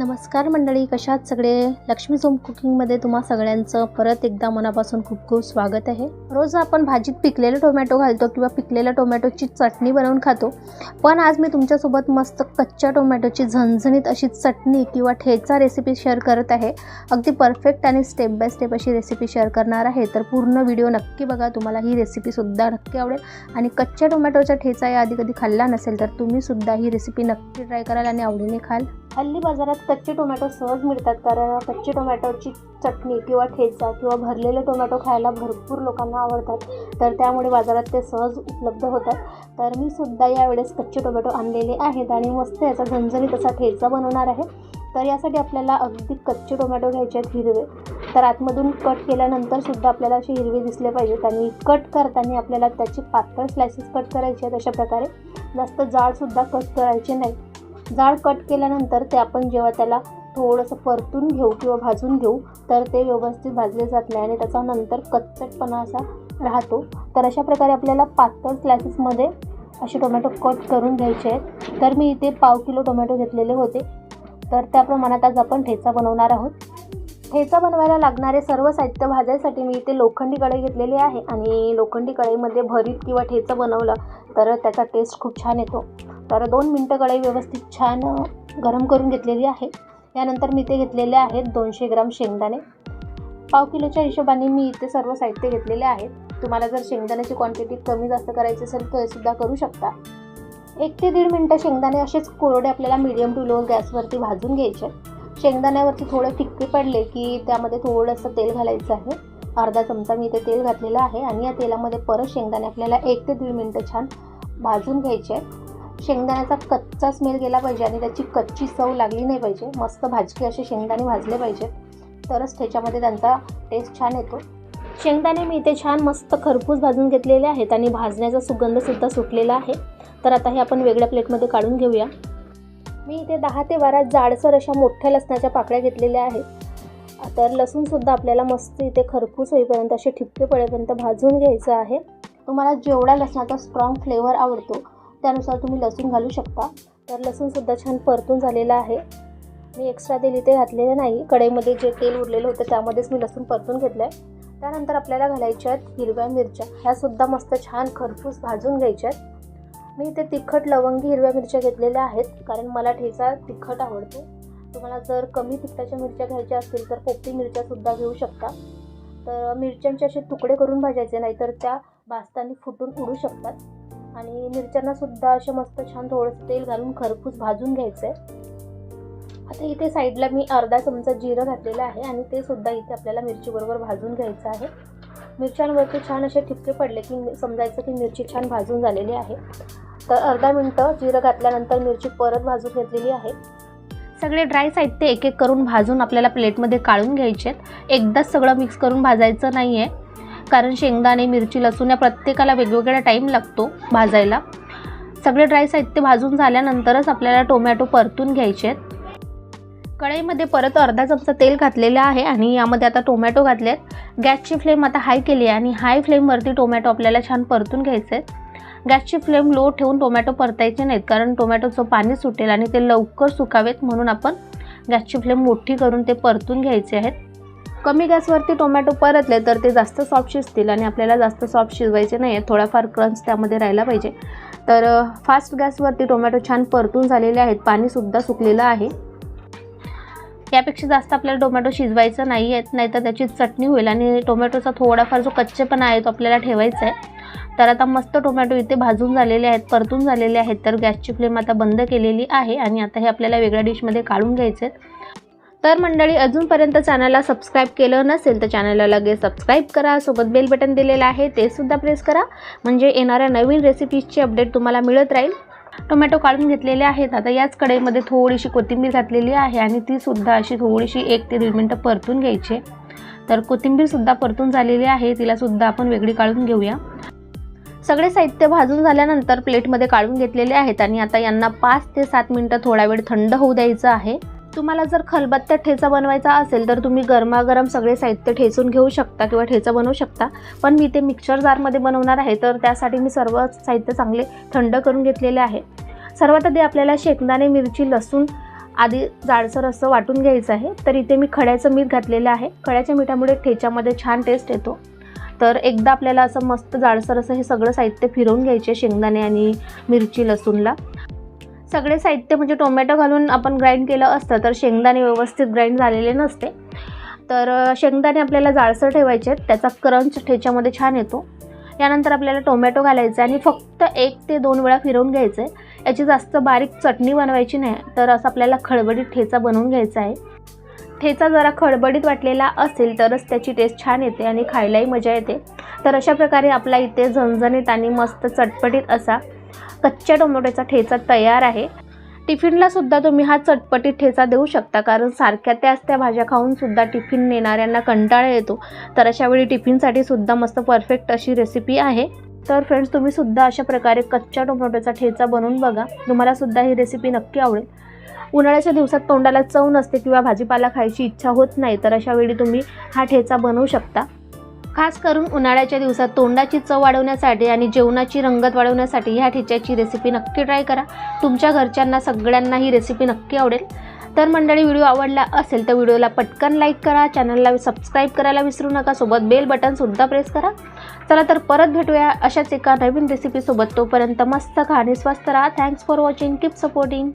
नमस्कार मंडळी, कशा आहात सगळे? लक्ष्मी होम कुकिंगमध्ये तुम्हा सगळ्यांचं परत एकदा मनापासून खूप खूप स्वागत आहे. रोज आपण भाजीत पिकलेले टोमॅटो घालतो किंवा पिकलेल्या टोमॅटोची चटणी बनवून खातो, पण आज मी तुमच्यासोबत मस्त कच्च्या टोमॅटोची झणझणीत अशी चटणी किंवा ठेचा रेसिपी शेअर करत आहे. अगदी परफेक्ट आणि स्टेप बाय स्टेप अशी रेसिपी शेअर करणार आहे, तर पूर्ण व्हिडिओ नक्की बघा. तुम्हाला ही रेसिपीसुद्धा नक्की आवडेल आणि कच्च्या टोमॅटोचा ठेचा या आधी कधी खाल्ला नसेल तर तुम्हीसुद्धा ही रेसिपी नक्की ट्राय कराल आणि आवडीने खाल. हल्ली बाजारात कच्चे टोमॅटो सहज मिळतात, कारण कच्चे टोमॅटोची चटणी किंवा ठेचा किंवा भरलेले टोमॅटो खायला भरपूर लोकांना आवडतात, तर त्यामुळे बाजारात ते सहज उपलब्ध होतात. तर मी सुद्धा यावेळेस कच्चे टोमॅटो आणलेले आहेत आणि मस्त याचा झणझणीत असा ठेचा बनवणार आहे. तर यासाठी आपल्याला अगदी कच्चे टोमॅटो घ्यायचे आहेत, हिरवे. तर आतमधून कट केल्यानंतर सुद्धा आपल्याला असे हिरवे दिसले पाहिजेत आणि कट करताना आपल्याला त्याची पातळ स्लायसेस कट करायचे आहेत. अशा प्रकारे जास्त जाडसुद्धा कट करायचे नाही. जाड कट केल्यानंतर ते आपण जेव्हा त्याला थोडंसं परतून घेऊ किंवा भाजून घेऊ तर ते व्यवस्थित भाजले जात नाही आणि त्याचा नंतर कच्चटपणा असा राहतो. तर अशा प्रकारे आपल्याला पातळ स्लायसेसमध्ये असे टोमॅटो कट करून घ्यायचे आहेत. तर मी इथे 1/2 किलो टोमॅटो घेतलेले होते, तर त्या प्रमाणात आज आपण ठेचा बनवणार आहोत. ठेचा बनवायला लागणारे सर्व साहित्य भाजायसाठी मी इथे लोखंडी कढई घेतलेली आहे आणि लोखंडी कढईमध्ये भरीत किंवा ठेचा बनवला तर त्याचा टेस्ट खूप छान येतो. तर 2 मिनटं कढई व्यवस्थित छान गरम करून घेतलेली आहे. यानंतर मी इथे घेतलेले आहेत 200 ग्राम शेंगदाणे. 1/2 किलोच्या हिशोबाने मी इथे सर्व साहित्य घेतलेले आहेत. तुम्हाला जर शेंगदाण्याची क्वांटिटी कमी जास्त करायची असेल तर सुद्धा करू शकता. 1 ते 1.5 मिनटं शेंगदाणे असेच कोरडे आपल्याला मीडियम टू लो गॅसवरती भाजून घ्यायचे. शेंगदाण्यावरती थोडे फिक्के पडले की त्यामध्ये थोडंसं तेल घालायचं आहे. अर्धा चमचा मी इथे तेल घातलेलं आहे आणि या तेलामध्ये परत शेंगदाणे आपल्याला 1 ते 1.5 मिनटं छान भाजून घ्यायचे आहेत. शेंगदाण्याचा कच्चा स्मेल गेला पाहिजे आणि त्याची कच्ची चव लागली नाही पाहिजे. मस्त भाजके असे शेंगदाणे भाजले पाहिजेत, तरच ठेच्यामध्ये त्यांचा टेस्ट छान येतो. शेंगदाणे मी इथे छान मस्त खरपूस भाजून घेतलेले आहेत आणि भाजण्याचा सुगंधसुद्धा सुटलेला आहे. तर आता हे आपण वेगळ्या प्लेटमध्ये काढून घेऊया. मी इथे 10 ते 12 जाडसर अशा मोठ्या लसणाच्या पाकळ्या घेतलेल्या आहेत. तर लसूणसुद्धा आपल्याला मस्त इथे खरपूस होईपर्यंत असे ठिपके पडेपर्यंत भाजून घ्यायचं आहे. तुम्हाला जेवढा लसणाचा स्ट्रॉंग फ्लेवर आवडतो त्यानुसार तुम्ही लसूण घालू शकता. तर लसूणसुद्धा छान परतून झालेलं आहे. मी एक्स्ट्रा तेल इथे घातलेलं नाही. कढईमध्ये जे तेल उरलेलं होतं त्यामध्येच मी लसूण परतून घेतलं आहे. त्यानंतर आपल्याला घालायच्या आहेत हिरव्या मिरच्या. ह्यासुद्धा मस्त छान खरपूस भाजून घ्यायच्या आहेत. मी इथे तिखट लवंगी हिरव्या मिरच्या घेतलेल्या आहेत, कारण मला ठेचा तिखट आवडतो. तुम्हाला जर कमी तिखटाच्या मिरच्या घ्यायच्या असतील तर पोपटी मिरच्यासुद्धा घेऊ शकता. तर मिरच्यांचे असे तुकडे करून भाजायचे, नाहीतर त्या भाजताना फुटून उडू शकतात. आणि मिरच्यांनासुद्धा असे मस्त छान थोडंसं तेल घालून खरपूस भाजून घ्यायचं आहे. आता इथे साईडला मी अर्धा चमचा जिरं घातलेलं आहे आणि ते सुद्धा इथे आपल्याला मिरचीबरोबर भाजून घ्यायचं आहे. मिरच्यांवरती छान असे ठिपके पडले की समजायचं की मिरची छान भाजून झालेली आहे. तर अर्धा मिनटं जिरं घातल्यानंतर मिरची परत भाजून घेतलेली आहे. सगळे ड्राय साहित्य एक एक करून भाजून आपल्याला प्लेटमध्ये काढून घ्यायचे आहेत. एकदाच सगळं मिक्स करून भाजायचं नाही आहे, कारण शेंगदाणे, मिरची, लसूण या प्रत्येकाला वेगवेगळा टाईम लागतो भाजायला. सगळे ड्राय साहित्य भाजून झाल्यानंतरच आपल्याला टोमॅटो परतून घ्यायचे आहेत. कढईमध्ये परत अर्धा चमचा तेल घातलेलं आहे आणि यामध्ये आता टोमॅटो घातले आहेत. गॅसची फ्लेम आता हाय केली आहे आणि हाय फ्लेमवरती टोमॅटो आपल्याला छान परतून घ्यायचे आहेत. गॅसची फ्लेम लो ठेवून टोमॅटो परतायचे नाहीत, कारण टोमॅटोचं पाणी सुटेल आणि ते लवकर सुकावेत, म्हणून आपण गॅसची फ्लेम मोठी करून ते परतून घ्यायचे आहेत. कमी गॅसवरती टोमॅटो परतले तर ते जास्त सॉफ्ट शिजतील आणि आपल्याला जास्त सॉफ्ट शिजवायचे नाही आहे. थोडाफार क्रंच त्यामध्ये राहायला पाहिजे. तर फास्ट गॅसवरती टोमॅटो छान परतून झालेले आहेत. पाणीसुद्धा सुकलेलं आहे. यापेक्षा जास्त आपल्याला टोमॅटो शिजवायचं नाही आहे, नाहीतर त्याची चटणी होईल आणि टोमॅटोचा थोडाफार जो कच्चेपणा आहे तो आपल्याला ठेवायचा आहे. तर आता मस्त टोमॅटो इथे भाजून झालेले आहेत, परतून झालेले आहेत. तर गॅसची फ्लेम आता बंद केलेली आहे आणि आता हे आपल्याला वेगळ्या डिशमध्ये काढून घ्यायचे आहेत. तर मंडळी, अजूनपर्यंत चॅनलला सबस्क्राईब केलं नसेल तर चॅनलला लगेच सबस्क्राईब करा. सोबत बेल बटन दिलेलं आहे ते सुद्धा प्रेस करा, म्हणजे येणाऱ्या नवीन रेसिपीजची अपडेट तुम्हाला मिळत राहील. टोमॅटो काढून घेतलेले आहेत. आता याच कढईमध्ये थोडीशी कोथिंबीर घातलेली आहे आणि ती सुद्धा अशी थोडीशी 1 ते 1.5 मिनटं परतून घ्यायची. तर कोथिंबीरसुद्धा परतून झालेली आहे, तिलासुद्धा आपण वेगळी काढून घेऊया. सगळे साहित्य भाजून झाल्यानंतर प्लेटमध्ये काढून घेतलेले आहेत आणि आता यांना 5 ते 7 मिनटं थोडा वेळ थंड होऊ द्यायचं आहे. तुम्हाला जर खलबत्त्यात ठेचा बनवायचा असेल तर तुम्ही गरमागरम सगळे साहित्य ठेचून घेऊ शकता किंवा ठेचा बनवू शकता, पण मी ते मिक्सर जारमध्ये बनवणार आहे, तर त्यासाठी मी सर्व साहित्य चांगले थंड करून घेतलेले आहे. सर्वात आधी आपल्याला शेंगदाणे, मिरची, लसूण आधी जाडसर असं वाटून घ्यायचं आहे. तर इथे मी खड्याचं मीठ घातलेलं आहे. खड्याच्या मिठामुळे ठेच्यामध्ये छान टेस्ट येतो. तर एकदा आपल्याला असं मस्त जाडसर असं हे सगळं साहित्य फिरवून घ्यायचे, शेंगदाणे आणि मिरची लसूणला. सगळे साहित्य म्हणजे टोमॅटो घालून आपण ग्राइंड केलं असतं तर शेंगदाणे व्यवस्थित ग्राइंड झालेले नसते. तर शेंगदाणे आपल्याला जाडसर ठेवायचे आहेत, त्याचा क्रंच ठेच्यामध्ये छान येतो. यानंतर आपल्याला टोमॅटो घालायचा आणि फक्त 1 ते 2 वेळा फिरवून घ्यायचं आहे. याची जास्त बारीक चटणी बनवायची नाही, तर असं आपल्याला खडबडीत ठेचा बनवून घ्यायचा आहे. ठेचा जरा खडबडीत वाटलेला असेल तरच त्याची टेस्ट छान येते आणि खायलाही मजा येते. तर अशा प्रकारे आपला इथे झणझणीत आणि मस्त चटपटीत असा कच्च्या टोमॅटोचा ठेचा तयार आहे. टिफिनला सुद्धा तुम्ही हा चटपटीत ठेचा देऊ शकता, कारण सारख्या त्या भाज्या खाऊन सुद्धा टिफिन नेणाऱ्यांना कंटाळा येतो. तर अशा वेळी टिफिनसाठी सुद्धा मस्त परफेक्ट अशी रेसिपी आहे. तर फ्रेंड्स, तुम्ही सुद्धा अशा प्रकारे कच्च्या टोमॅटोचा ठेचा बनवून बघा. तुम्हाला सुद्धा ही रेसिपी नक्की आवडेल. उन्हाळ्याच्या दिवसात तोंडाला चव नसते किंवा भाजीपाला खायची इच्छा होत नाही, तर अशा वेळी तुम्ही हा ठेचा बनवू शकता. खास करून उन्हाळ्याच्या दिवसात तोंडाची चव वाढवण्यासाठी आणि जेवणाची रंगत वाढवण्यासाठी ह्या ठेच्याची रेसिपी नक्की ट्राय करा. तुमच्या घरच्यांना सगळ्यांना ही रेसिपी नक्की आवडेल. तर मंडळी, व्हिडिओ आवडला असेल तर व्हिडिओला पटकन लाईक करा, चॅनलला सबस्क्राईब करायला विसरू नका, सोबत बेल बटनसुद्धा प्रेस करा. चला तर परत भेटूया अशाच एका नवीन रेसिपीसोबत. तोपर्यंत मस्त खा आणि स्वस्त राहा. Thanks for watching. Keep supporting.